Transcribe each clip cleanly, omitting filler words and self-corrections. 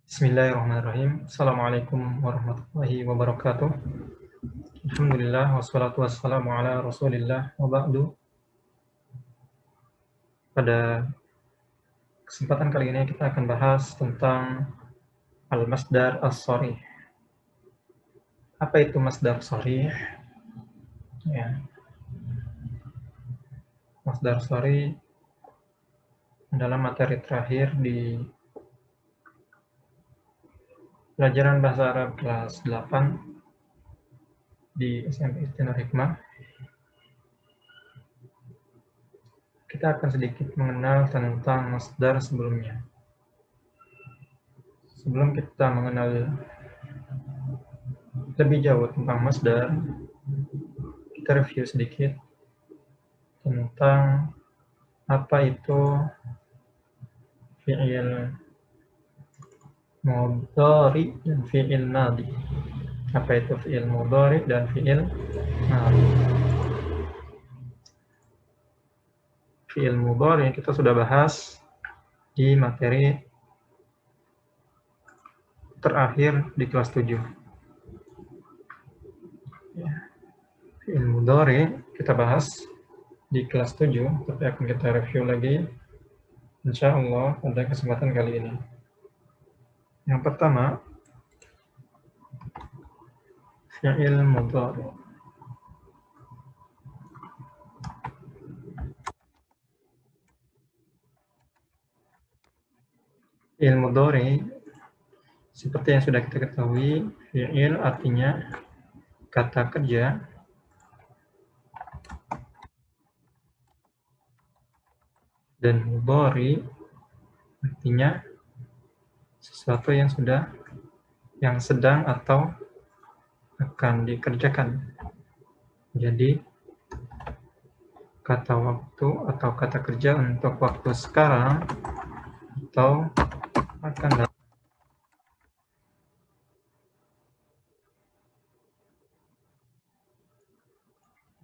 Bismillahirrahmanirrahim. Assalamualaikum warahmatullahi wabarakatuh. Alhamdulillah wassalatu wassalamu ala Rasulillah wa ba'du. Pada kesempatan kali ini kita akan bahas tentang al-masdar as-sharih. Apa itu masdar sharih? Ya. Masdar sharih adalah materi terakhir di pelajaran bahasa Arab kelas 8 di SMP Istinur Hikmah. Kita akan sedikit mengenal tentang masdar sebelumnya. Sebelum kita mengenal lebih jauh tentang masdar, kita review sedikit tentang apa itu fi'il mudhari dan fi'il madhi. Apa itu fi'il mudhari dan fi'il madhi? Fi'il mudhari kita sudah bahas di materi terakhir di kelas 7. Ya. Fi'il mudhari kita bahas di kelas 7, tapi akan kita review lagi insya Allah pada kesempatan kali ini. Yang pertama, fi'il mudhari. Fi'il mudhari seperti yang sudah kita ketahui, fi'il artinya kata kerja dan mudhari artinya sesuatu yang sedang atau akan dikerjakan. Jadi kata waktu atau kata kerja untuk waktu sekarang atau akan datang.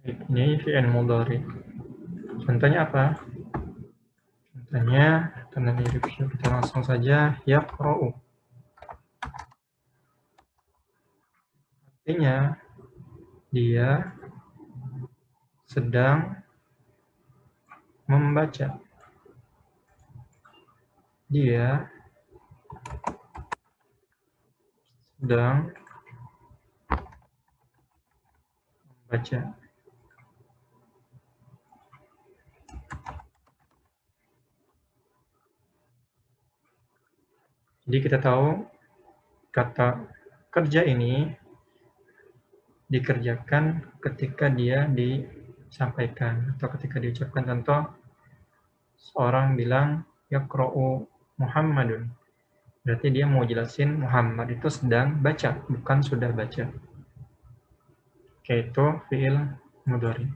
Ini fi'il mudhari. Contohnya apa? Contohnya, karena di review kita langsung saja yaqra'u. Artinya dia sedang membaca. Dia sedang membaca. Jadi kita tahu kata kerja ini dikerjakan ketika dia disampaikan atau ketika diucapkan. Contoh, seorang bilang yaqra'u Muhammadun. Berarti dia mau jelasin Muhammad itu sedang baca, bukan sudah baca. Yaitu fi'il mudhari.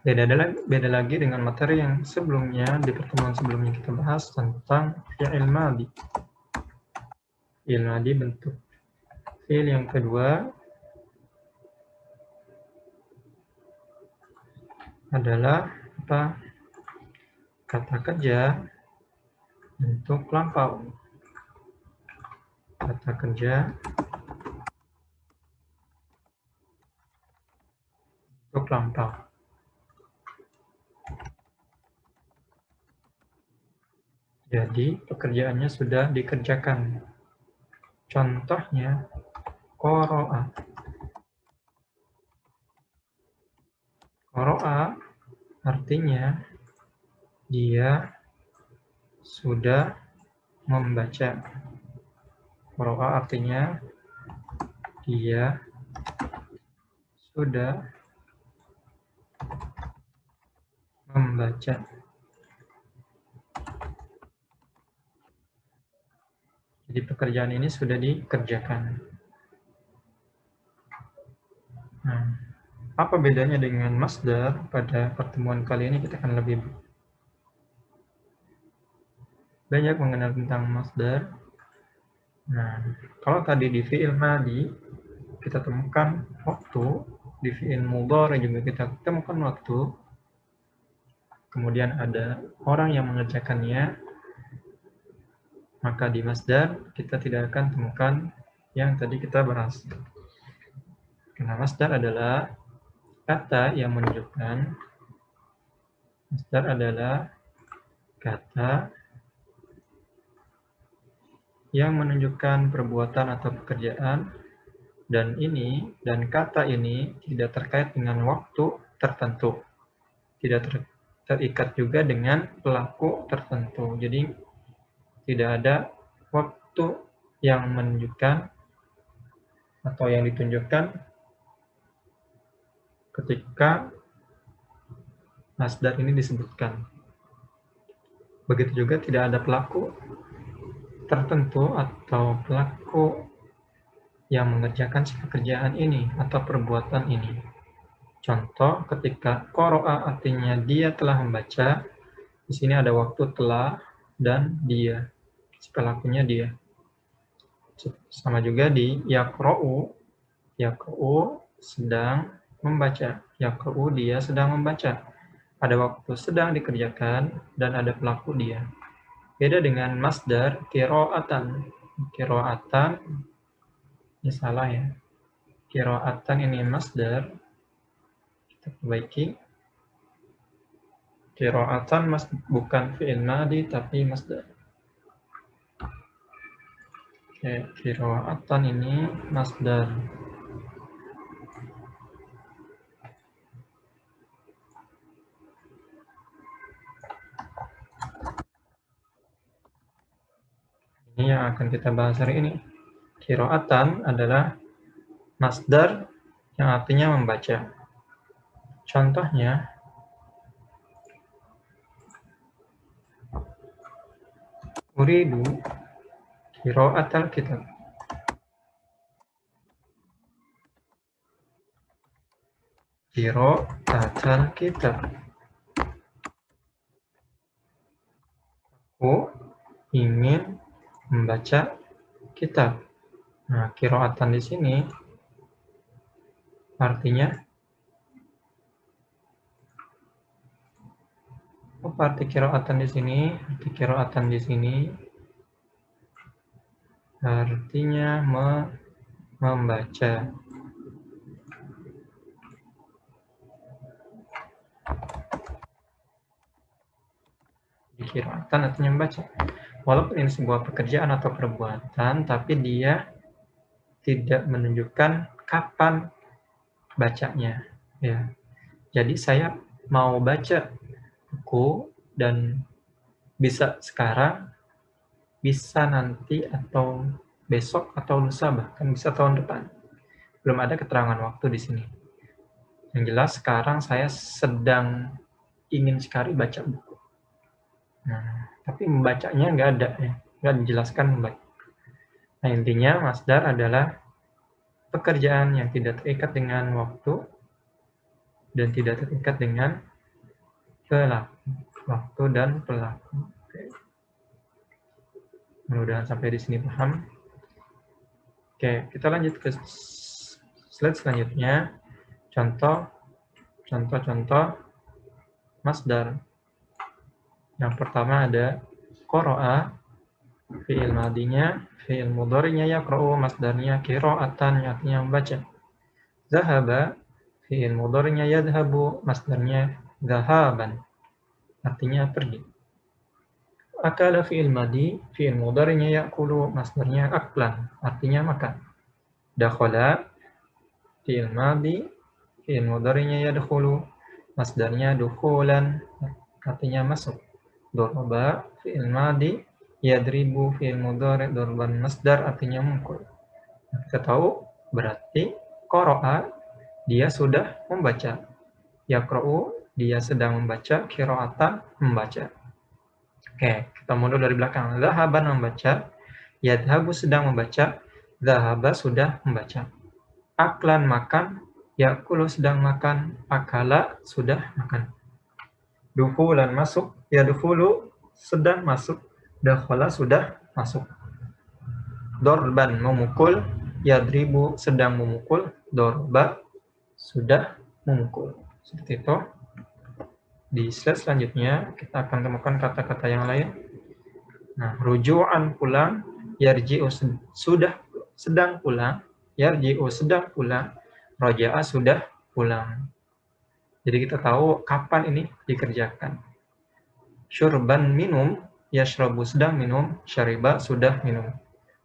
Beda lagi dengan materi yang sebelumnya, di pertemuan sebelumnya kita bahas tentang fi'il madhi. Fi'il madhi bentuk fi'il yang kedua adalah apa? Kata kerja bentuk lampau. Kata kerja bentuk lampau. Jadi pekerjaannya sudah dikerjakan. Contohnya qara'a. Qara'a artinya dia sudah membaca. Qara'a artinya dia sudah membaca. Jadi pekerjaan ini sudah dikerjakan. Nah, apa bedanya dengan masdar? Pada pertemuan kali ini kita akan lebih banyak mengenal tentang masdar. Nah, kalau tadi di fi'il madhi kita temukan waktu, di fi'il mudhari juga kita temukan waktu. Kemudian ada orang yang mengerjakannya. Maka di masdar kita tidak akan temukan yang tadi kita bahas. Karena masdar adalah kata yang menunjukkan perbuatan atau pekerjaan, dan kata ini tidak terkait dengan waktu tertentu, tidak terikat juga dengan pelaku tertentu. Jadi tidak ada waktu yang menunjukkan atau yang ditunjukkan ketika masdar ini disebutkan. Begitu juga tidak ada pelaku tertentu atau pelaku yang mengerjakan pekerjaan ini atau perbuatan ini. Contoh, ketika qara'a artinya dia telah membaca, di sini ada waktu telah dan dia, pelakunya dia. Sama juga di yaqra'u sedang membaca, yaqra'u dia sedang membaca. Ada waktu sedang dikerjakan dan ada pelaku dia. Beda dengan masdar qira'atan. Qira'atan ini salah ya. Qira'atan ini masdar. Kita perbaiki. Qira'atan bukan fi'il madi tapi masdar. Oke, qira'atan ini masdar. Ini yang akan kita bahas hari ini. Qira'atan adalah masdar yang artinya membaca. Contohnya, uridu qira'atal kitab. Qira'atal kitab. Aku ingin membaca kitab. Nah, qira'atan di sini artinya apa arti qira'atan di sini? Arti qira'atan di sini artinya membaca. Qira'atan artinya membaca. Walaupun ini sebuah pekerjaan atau perbuatan, tapi dia tidak menunjukkan kapan bacanya. Ya. Jadi saya mau baca buku dan bisa sekarang, bisa nanti atau besok atau lusa, bahkan bisa tahun depan. Belum ada keterangan waktu di sini. Yang jelas sekarang saya sedang ingin sekali baca buku. Nah, tapi membacanya nggak ada ya, nggak dijelaskan membaca. Nah, intinya masdar adalah pekerjaan yang tidak terikat dengan waktu dan tidak terikat dengan pelaku. Waktu dan pelaku. Oke. Mudah-mudahan sampai di sini paham. Oke, kita lanjut ke slide selanjutnya. Contoh masdar. Yang pertama ada qara'a, fi'il madinya, fi'il mudhari'nya yaqra'u, masdarnya qira'atan, artinya membaca. Zahaba, fi'il mudhari'nya yadhhabu, masdarnya dhahaban, artinya pergi. Akala fi'il madi, fi'il mudhari'nya ya'kulu, masdarnya aklan, artinya makan. Dakhala, fi'il madi, fi'il mudhari'nya yadkhulu, masdarnya dukhulan, artinya masuk. Daraba, fi'il madi, yadribu, fi'il mudhari', darban masdar, artinya memukul. Kita tahu berarti qara'a, dia sudah membaca. Yaqra'u, dia sedang membaca. Qira'atan, membaca. Oke, kita mundur dari belakang. Zahaban, membaca. Yadhabu, sedang membaca. Zahaba, sudah membaca. Aklan, makan. Ya'kulu, sedang makan. Akala, sudah makan. Dukhulan, masuk. Yadkhulu, sedang masuk. Dakhala, sudah masuk. Dorban, memukul. Yadribu, sedang memukul. Dorba, sudah memukul. Seperti itu. Di slide selanjutnya, kita akan temukan kata-kata yang lain. Nah, rujuan pulang, yarji'u sudah sedang pulang, yarji'u sedang pulang, roja'a sudah pulang. Jadi kita tahu kapan ini dikerjakan. Syurban minum, yashrabu sedang minum, syariba sudah minum.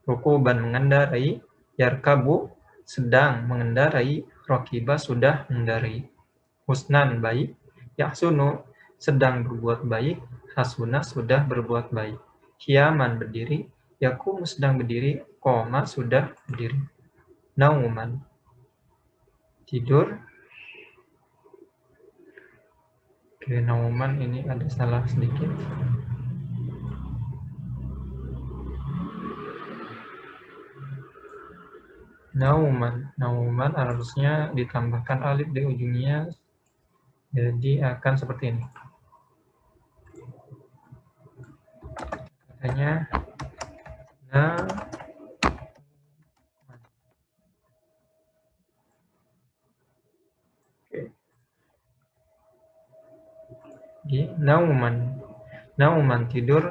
Rukuban mengendarai, yarkabu sedang mengendarai, rokiba sudah mengendarai. Husnan baik, yahsunu sedang berbuat baik, hasuna sudah berbuat baik. Kiaman berdiri, yakum sedang berdiri, koma sudah berdiri. Nauman tidur. Oke, nauman ini ada salah sedikit. Nauman harusnya ditambahkan alif di ujungnya, jadi akan seperti ini. Katanya nauman tidur,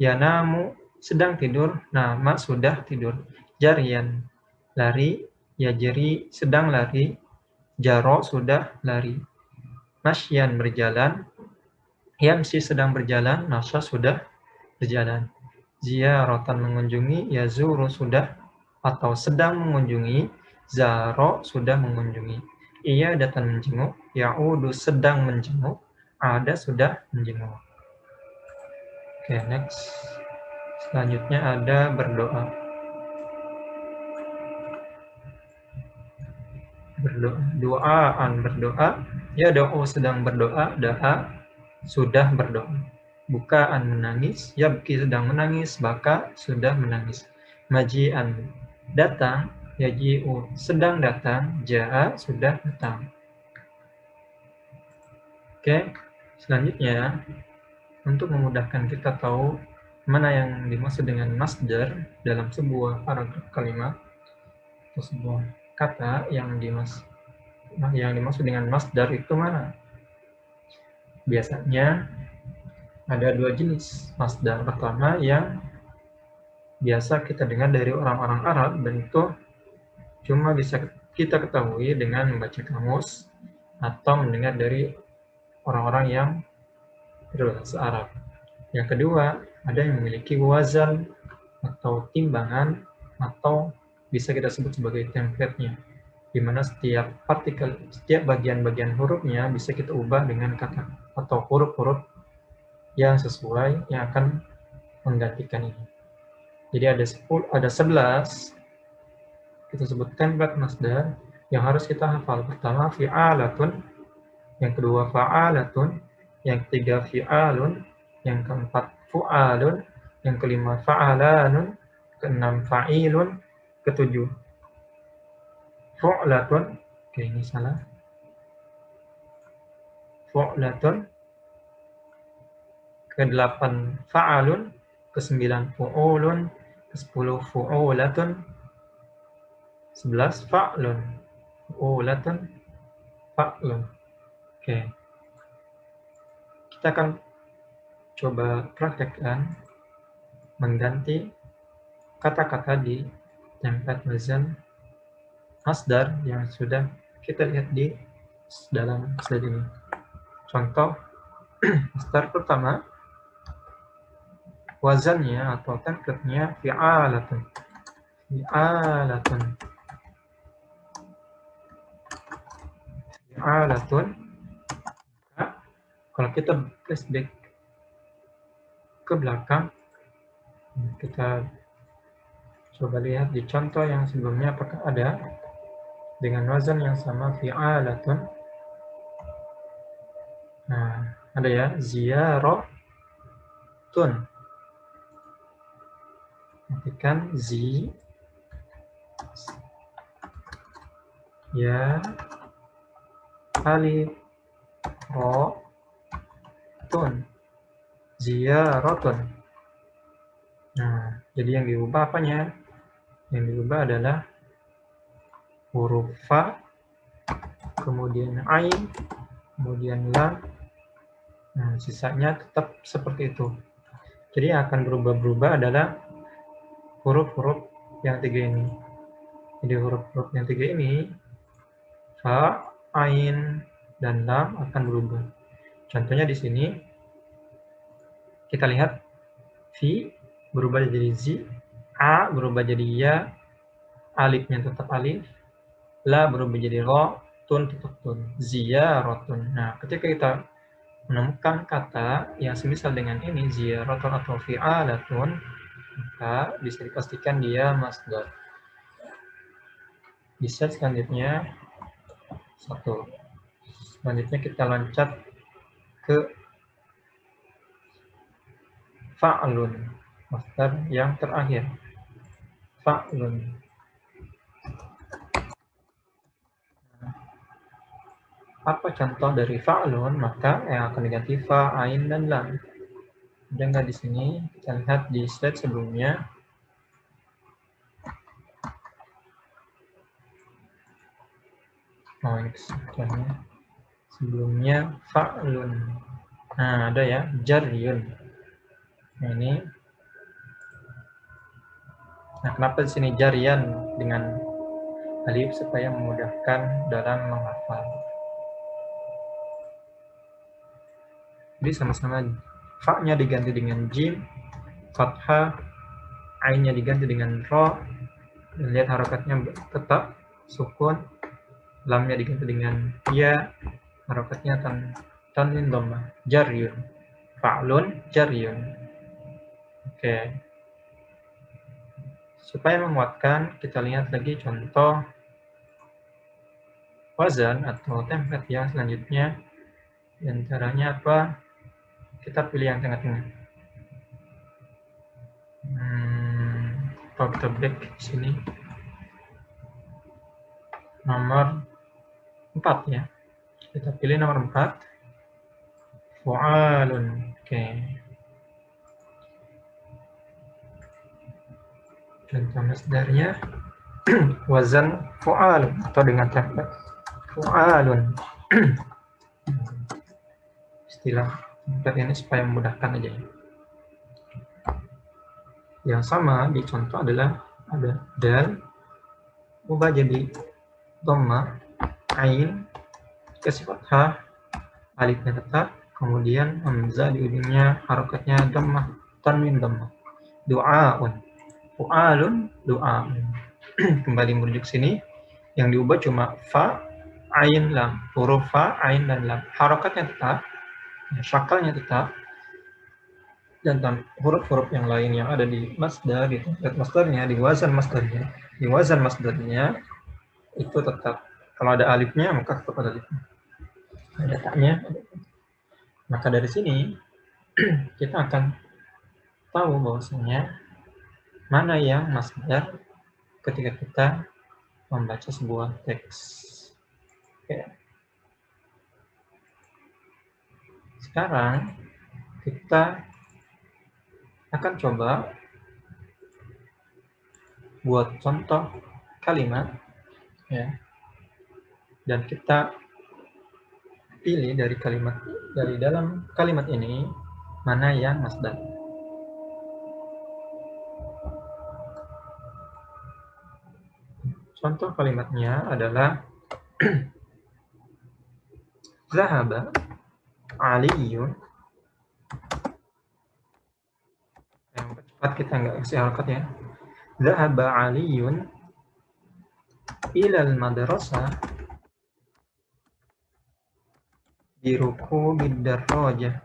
yanamu sedang tidur, nama sudah tidur. Jarian lari, yajri sedang lari, jaro sudah lari. Masyan berjalan, yamsi sedang berjalan, nasya sudah berjalan. Ziaratan mengunjungi, yazuru sudah atau sedang mengunjungi, zaro sudah mengunjungi. Ia datang menjenguk, ya'udu sedang menjenguk, ada sudah menjenguk. Oke, next. Selanjutnya ada berdoa. Doaan berdoa, ya doa sedang berdoa, da'a sudah berdoa. Bukaan menangis, yabki sedang menangis, baka sudah menangis. Majian datang, yaji'u sedang datang, ja'a sudah datang. Oke, selanjutnya untuk memudahkan kita tahu mana yang dimaksud dengan masdar dalam sebuah paragraf kalimat atau sebuah kata yang dimaksud dengan masdar itu mana? Biasanya ada dua jenis masdar. Pertama yang biasa kita dengar dari orang-orang Arab dan itu cuma bisa kita ketahui dengan membaca kamus atau mendengar dari orang-orang yang berbahasa Arab. Yang kedua, ada yang memiliki wazan atau timbangan atau bisa kita sebut sebagai template-nya, di mana setiap bagian-bagian hurufnya bisa kita ubah dengan kata atau huruf-huruf yang sesuai yang akan menggantikan ini. Jadi ada 11 kita sebut template masdar yang harus kita hafal. Pertama fi'alatun, yang kedua fa'alatun, yang ketiga fi'alun, yang keempat fu'alun, yang kelima fa'alanun, keenam fa'ilun, ketujuh fu'latun. Oke, ini salah. Fu'latun. Ke-8 fa'alun, ke-9 fu'ulun, ke-10 fu'ulatun, 11 fa'lun. Fu'ulatun, fa'lun. Oke. Kita akan coba praktekkan mengganti kata-kata di template wazan masdar yang sudah kita lihat di dalam slide ini. Contoh masdar pertama, wazannya atau template-nya fi'alatun. Fi'alatun. Fi'alatun. Nah, kalau kita flashback ke belakang, kita coba lihat di contoh yang sebelumnya apakah ada dengan wazan yang sama fi'alatun. Nah, ada ya, ziyaratun. Matikan zi ya alif ro tun, ziyaratun. Nah, jadi yang diubah apanya? Yang diubah adalah huruf fa, kemudian ain, kemudian lam. Nah, sisanya tetap seperti itu. Jadi yang akan berubah-berubah adalah huruf-huruf yang 3 ini. Jadi huruf-huruf yang 3 ini, fa, ain, dan lam akan berubah. Contohnya di sini kita lihat fi berubah jadi zi, a berubah jadi ya, alifnya tetap alif, la berubah jadi ro, tun tetap tun, ziyaratun. Nah, ketika kita menemukan kata yang semisal dengan ini, ziyaratun atau fi'alatun, maka bisa dipastikan dia masdar. Di set selanjutnya, selanjutnya kita loncat ke fa'lun, masdar yang terakhir. Fa'lun. Apa contoh dari fa'lun? Maka yang akan diganti fa, ain, dan lam. Ada nggak di sini? Kita lihat di slide sebelumnya. Oh, ini kesekiannya. Sebelumnya fa'lun. Nah, ada ya, jaryun. Nah, ini. Nah, kenapa di sini jarian dengan alif supaya memudahkan dalam menghafal. Jadi sama-sama fa-nya diganti dengan jim, fathah, ainnya diganti dengan ro, dan lihat harokatnya tetap sukun, lamnya diganti dengan ya, harokatnya tanwin dhammah, jaryun, fa'lun, jaryun. Oke. Supaya menguatkan, kita lihat lagi contoh wazan atau template yang selanjutnya. Di antaranya apa? Kita pilih yang tengah-tengah. Kalau kita break di sini. Nomor 4 ya. Kita pilih nomor 4. Fu'alun. Oke. Contoh masdarnya wazan fu'alun atau dengan template fu'alun. Istilah template ini supaya memudahkan aja ya. Yang sama di contoh adalah ada dal ubah jadi dhamma, ain kasih fathah, alifnya tetap, kemudian hamzah di ujungnya harokatnya dhammah, tanwin dhammah. Du'aun, fu'alun, du'aun. Kembali merujuk sini, yang diubah cuma fa, ain, lam. Huruf fa, ain, dan lam. Harokatnya tetap, syakalnya tetap, dan huruf-huruf yang lain yang ada di masdar, di template masdarnya, di wazan masdarnya, itu tetap. Kalau ada alifnya, maka tetap ada alifnya. Ada taknya. Maka dari sini, kita akan tahu bahwasanya mana yang masdar ketika kita membaca sebuah teks. Oke. Sekarang kita akan coba buat contoh kalimat ya. Dan kita pilih dari dalam kalimat ini mana yang masdar. Contoh kalimatnya adalah Zahaba Aliyun. Yang cepat kita nggak kasih harokat ya. Zahaba Aliyun ilal madrasah biruku bidarrajah.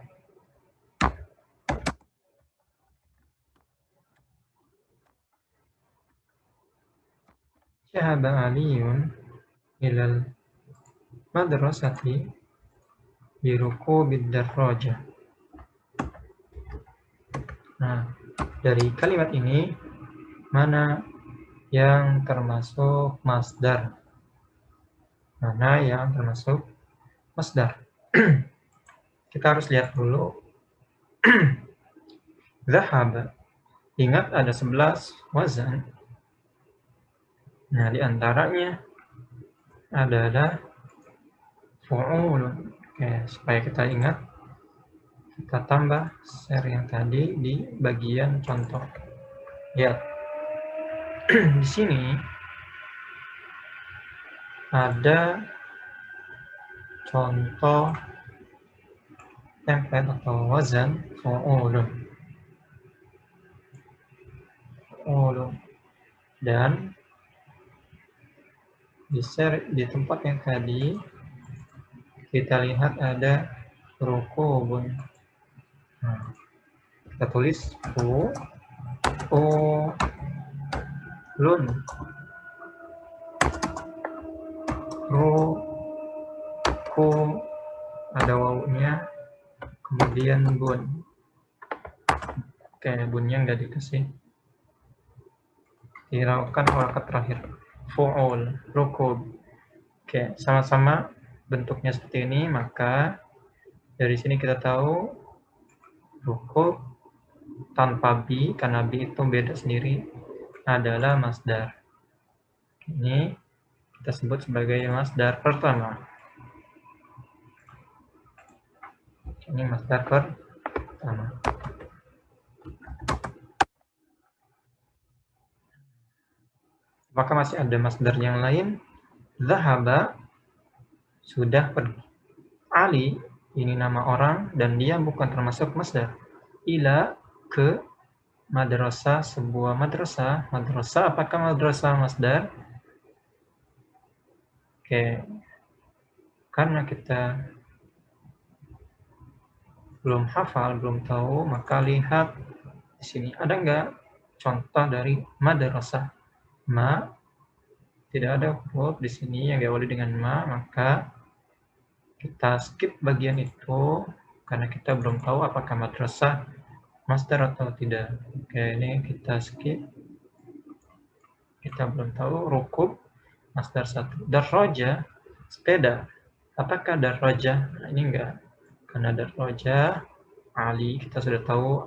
Zahaba Aliyun ilal madrasati biruku bidarrajah. Nah, dari kalimat ini mana yang termasuk masdar? Mana yang termasuk masdar? Kita harus lihat dulu. Zahaba. Ingat ada 11 wazan. Nah, di antaranya adalah fu'ulun. Oke, supaya kita ingat. Kita tambah share yang tadi di bagian contoh. Lihat. Di sini ada contoh template atau wazan fu'ulun. Dan di share di tempat yang tadi kita lihat ada rukubun. Nah, kita tulis lun ruku, ada wawunya, kemudian bun. Oke, bunnya nggak dikasih, hiraukan harakat terakhir. Fu'ul, rukub. Oke, sama-sama bentuknya seperti ini, maka dari sini kita tahu rukub tanpa bi, karena bi itu beda sendiri, adalah masdar. Ini kita sebut sebagai masdar pertama. Ini masdar pertama. Apakah masih ada masdar yang lain? Zahaba, sudah pergi. Ali, ini nama orang dan dia bukan termasuk masdar. Ila, ke madrasah, sebuah madrasah. Madrasah, apakah madrasah masdar? Oke, karena kita belum hafal, belum tahu, maka lihat di sini ada nggak contoh dari madrasah. Ma, tidak ada huruf di sini yang diawali dengan ma, maka kita skip bagian itu karena kita belum tahu apakah madrasah masdar atau tidak. Oke, ini kita skip. Kita belum tahu. Rukub masdar 1. Darroja, sepeda. Apakah darroja? Nah, ini enggak. Karena darroja Ali, kita sudah tahu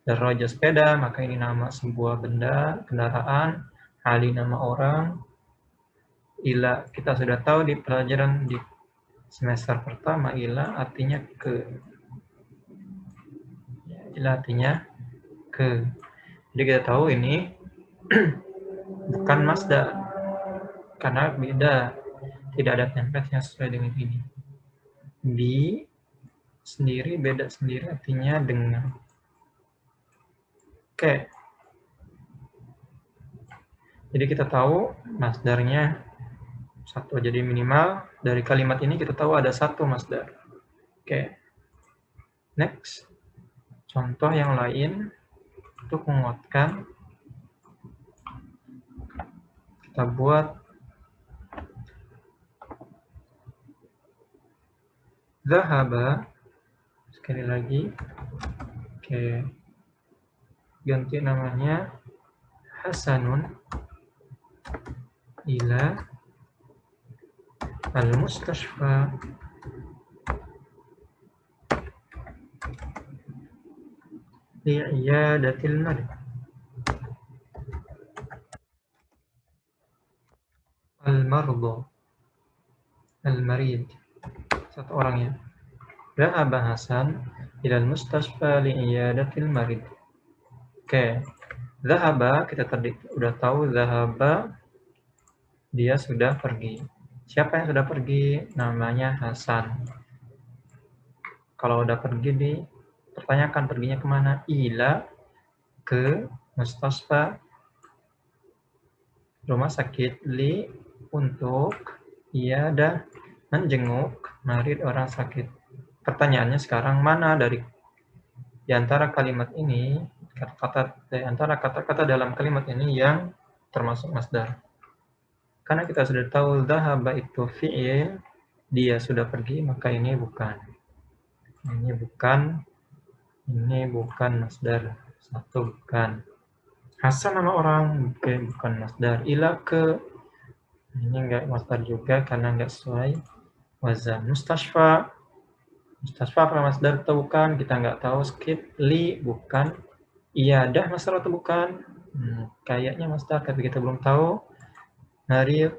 darroja sepeda, maka ini nama sebuah benda, kendaraan. Ali nama orang. Ila, kita sudah tahu di pelajaran di semester pertama, ila artinya ke. Ila artinya ke. Jadi kita tahu ini bukan masdar karena beda, tidak ada template yang sesuai dengan ini. Bi sendiri beda sendiri artinya dengan. Oke. Jadi kita tahu masdarnya satu. Jadi minimal dari kalimat ini kita tahu ada satu masdar. Oke. Next. Contoh yang lain untuk menguatkan, kita buat zahaba. Sekali lagi. Oke. Ganti namanya Hasanun ila al-mustashfa li'iyadatil marid. Al-mardo, al-marid, satu orang ya. Dhahaba Hasan ila al-mustashfa li'iyadatil marid. Oke. Dhahaba, kita tadi udah tahu dhahaba, dia sudah pergi. Siapa yang sudah pergi? Namanya Hasan. Kalau udah pergi, pertanyakan perginya kemana? Ila, ke mustashfa, rumah sakit. Li, untuk. Iyadah, menjenguk marid, orang sakit. Pertanyaannya sekarang, mana dari di antara kalimat ini, di antara kata-kata dalam kalimat ini yang termasuk masdar? Karena kita sudah tahu dhahaba itu fi'il, dia sudah pergi, maka ini bukan. Ini bukan masdar. Satu, bukan. Hasan nama orang, bukan masdar. Ila, ke, ini enggak masdar juga karena enggak sesuai wazan. Mustashfa apa masdar atau bukan? Kita enggak tahu, skip. Li, bukan. Iyadah masdar atau bukan? Kayaknya masdar, tapi kita belum tahu. Marid,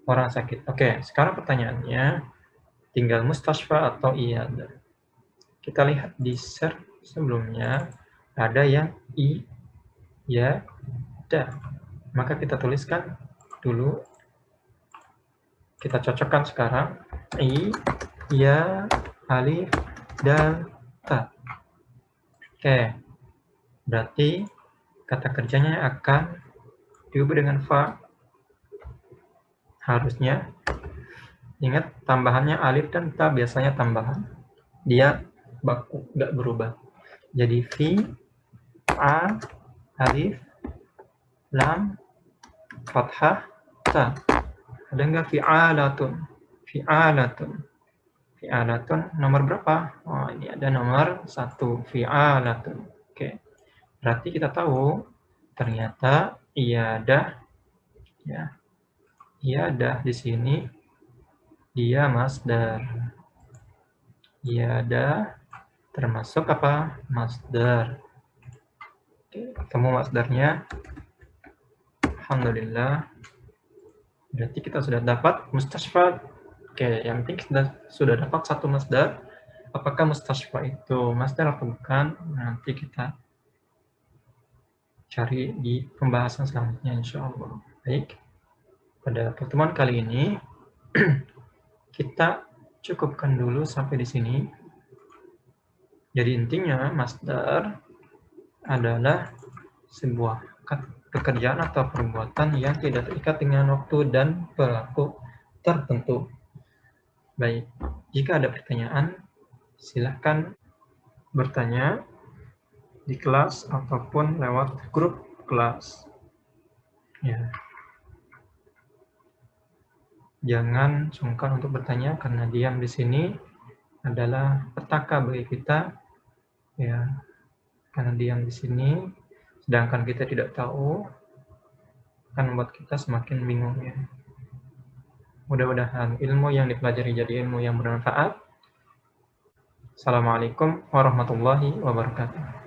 orang sakit. Oke, sekarang pertanyaannya tinggal mustashfa atau iyadah. Kita lihat di share sebelumnya ada yang i, ya, da. Maka kita tuliskan dulu. Kita cocokkan sekarang i, ya, alif, dan ta. Oke. Berarti kata kerjanya akan diubah dengan fa. Harusnya ingat tambahannya alif dan ta biasanya tambahan. Dia baku, nggak berubah. Jadi fi, a, alif, lam, fathah, ta. Ada nggak fi'alatun? Fi'alatun. Fi'alatun nomor berapa? Oh, ini ada nomor 1. Fi'alatun. Oke. Berarti kita tahu ternyata iyadah, ya, iyadah di sini dia masdar. Iyadah termasuk apa? Masdar. Oke, ketemu masdarnya. Alhamdulillah. Berarti kita sudah dapat mustashfa. Oke, yang penting kita sudah dapat satu masdar. Apakah mustashfa itu masdar atau bukan? Nanti kita cari di pembahasan selanjutnya insya Allah. Baik, pada pertemuan kali ini kita cukupkan dulu sampai di sini. Jadi intinya masdar adalah sebuah pekerjaan atau perbuatan yang tidak terikat dengan waktu dan pelaku tertentu. Baik, jika ada pertanyaan, silahkan bertanya di kelas ataupun lewat grup kelas. Ya. Jangan sungkan untuk bertanya karena diam di sini adalah petaka bagi kita. Ya, karena diam di sini, sedangkan kita tidak tahu, akan membuat kita semakin bingung ya. Mudah-mudahan ilmu yang dipelajari jadi ilmu yang bermanfaat. Assalamualaikum warahmatullahi wabarakatuh.